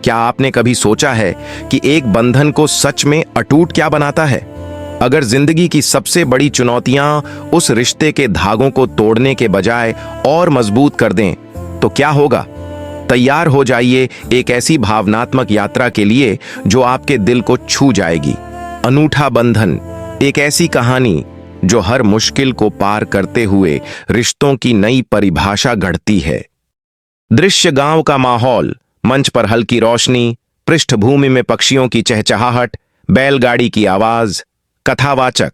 क्या आपने कभी सोचा है कि एक बंधन को सच में अटूट क्या बनाता है? अगर जिंदगी की सबसे बड़ी चुनौतियां उस रिश्ते के धागों को तोड़ने के बजाय और मजबूत कर दें, तो क्या होगा? तैयार हो जाइए एक ऐसी भावनात्मक यात्रा के लिए जो आपके दिल को छू जाएगी। अनूठा बंधन, एक ऐसी कहानी जो हर मुश्किल को पार करते हुए रिश्तों की नई परिभाषा गढ़ती है। दृश्य गांव का माहौल, मंच पर हल्की रोशनी, पृष्ठभूमि में पक्षियों की चहचहाहट, बैलगाड़ी की आवाज। कथावाचक,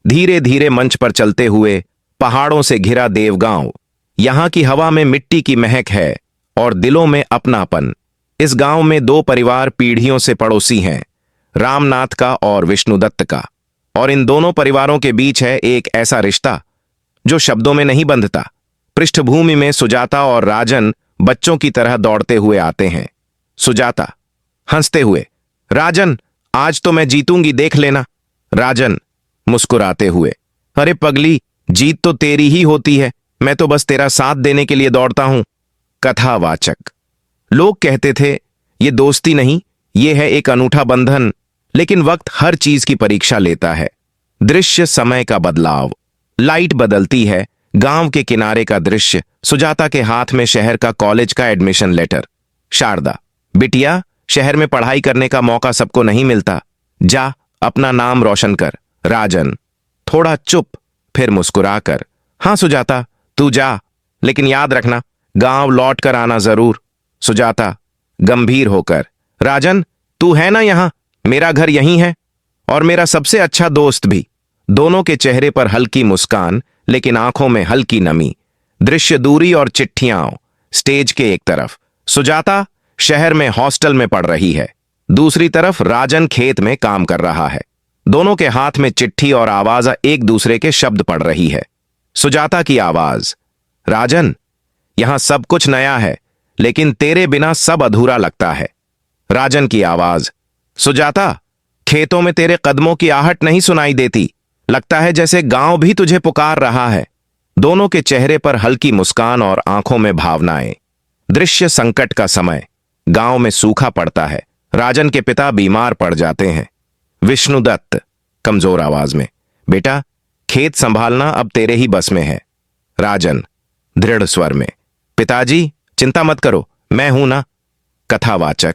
धीरे धीरे मंच पर चलते हुए, पहाड़ों से घिरा देवगांव। यहां की हवा में मिट्टी की महक है और दिलों में अपनापन। इस गांव में दो परिवार पीढ़ियों से पड़ोसी हैं, रामनाथ का और विष्णुदत्त का। और इन दोनों परिवारों के बीच है एक ऐसा रिश्ता जो शब्दों में नहीं बंधता। पृष्ठभूमि में सुजाता और राजन बच्चों की तरह दौड़ते हुए आते हैं। सुजाता हंसते हुए, राजन आज तो मैं जीतूंगी, देख लेना। राजन मुस्कुराते हुए, अरे पगली, जीत तो तेरी ही होती है, मैं तो बस तेरा साथ देने के लिए दौड़ता हूं। कथावाचक, लोग कहते थे ये दोस्ती नहीं, ये है एक अनूठा बंधन। लेकिन वक्त हर चीज की परीक्षा लेता है। दृश्य समय का बदलाव, लाइट बदलती है। गांव के किनारे का दृश्य, सुजाता के हाथ में शहर का कॉलेज का एडमिशन लेटर। शारदा, बिटिया, शहर में पढ़ाई करने का मौका सबको नहीं मिलता, जा अपना नाम रोशन कर। राजन थोड़ा चुप, फिर मुस्कुराकर, हां सुजाता तू जा, लेकिन याद रखना गांव लौट कर आना जरूर। सुजाता गंभीर होकर, राजन तू है ना यहां, मेरा घर यहीं है और मेरा सबसे अच्छा दोस्त भी। दोनों के चेहरे पर हल्की मुस्कान, लेकिन आंखों में हल्की नमी। दृश्य दूरी और चिट्ठियां। स्टेज के एक तरफ सुजाता शहर में हॉस्टल में पढ़ रही है, दूसरी तरफ राजन खेत में काम कर रहा है। दोनों के हाथ में चिट्ठी और आवाज एक दूसरे के शब्द पढ़ रही है। सुजाता की आवाज, राजन यहां सब कुछ नया है, लेकिन तेरे बिना सब अधूरा लगता है। राजन की आवाज, सुजाता खेतों में तेरे कदमों की आहट नहीं सुनाई देती, लगता है जैसे गांव भी तुझे पुकार रहा है। दोनों के चेहरे पर हल्की मुस्कान और आंखों में भावनाएं। दृश्य संकट का समय, गांव में सूखा पड़ता है, राजन के पिता बीमार पड़ जाते हैं। विष्णुदत्त कमजोर आवाज में, बेटा खेत संभालना अब तेरे ही बस में है। राजन दृढ़ स्वर में, पिताजी चिंता मत करो, मैं हूं ना। कथावाचक,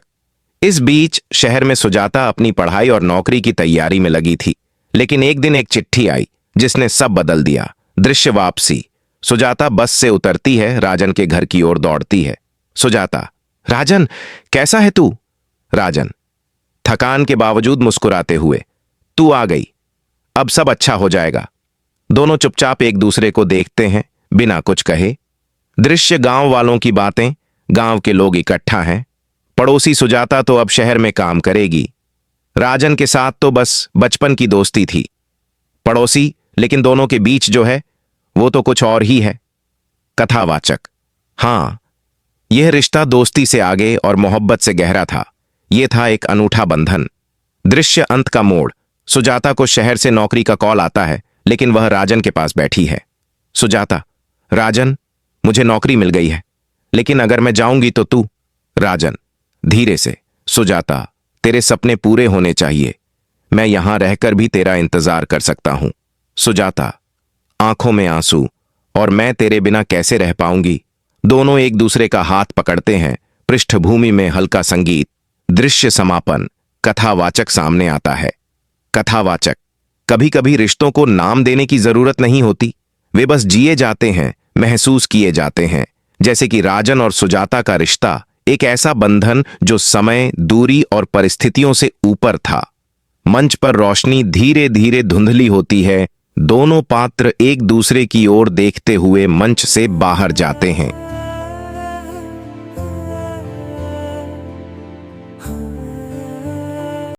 इस बीच शहर में सुजाता अपनी पढ़ाई और नौकरी की तैयारी में लगी थी, लेकिन एक दिन एक चिट्ठी आई जिसने सब बदल दिया। दृश्य वापसी, सुजाता बस से उतरती है, राजन के घर की ओर दौड़ती है। सुजाता, राजन कैसा है तू? राजन थकान के बावजूद मुस्कुराते हुए, तू आ गई, अब सब अच्छा हो जाएगा। दोनों चुपचाप एक दूसरे को देखते हैं बिना कुछ कहे। दृश्य गांव वालों की बातें, गांव के लोग इकट्ठा हैं। पड़ोसी सुजाता तो अब शहर में काम करेगी, राजन के साथ तो बस बचपन की दोस्ती थी। पड़ोसी, लेकिन दोनों के बीच जो है वो तो कुछ और ही है। कथावाचक, हां, यह रिश्ता दोस्ती से आगे और मोहब्बत से गहरा था। यह था एक अनूठा बंधन। दृश्य अंत का मोड़, सुजाता को शहर से नौकरी का कॉल आता है, लेकिन वह राजन के पास बैठी है। सुजाता, राजन मुझे नौकरी मिल गई है, लेकिन अगर मैं जाऊंगी तो तू। राजन धीरे से, सुजाता तेरे सपने पूरे होने चाहिए, मैं यहां रहकर भी तेरा इंतजार कर सकता हूं। सुजाता आंखों में आंसू, और मैं तेरे बिना कैसे रह पाऊंगी। दोनों एक दूसरे का हाथ पकड़ते हैं। पृष्ठभूमि में हल्का संगीत। दृश्य समापन, कथावाचक सामने आता है। कथावाचक, कभी कभी रिश्तों को नाम देने की जरूरत नहीं होती, वे बस जिए जाते हैं, महसूस किए जाते हैं। जैसे कि राजन और सुजाता का रिश्ता, एक ऐसा बंधन जो समय, दूरी और परिस्थितियों से ऊपर था। मंच पर रोशनी धीरे धीरे धुंधली होती है। दोनों पात्र एक दूसरे की ओर देखते हुए मंच से बाहर जाते हैं।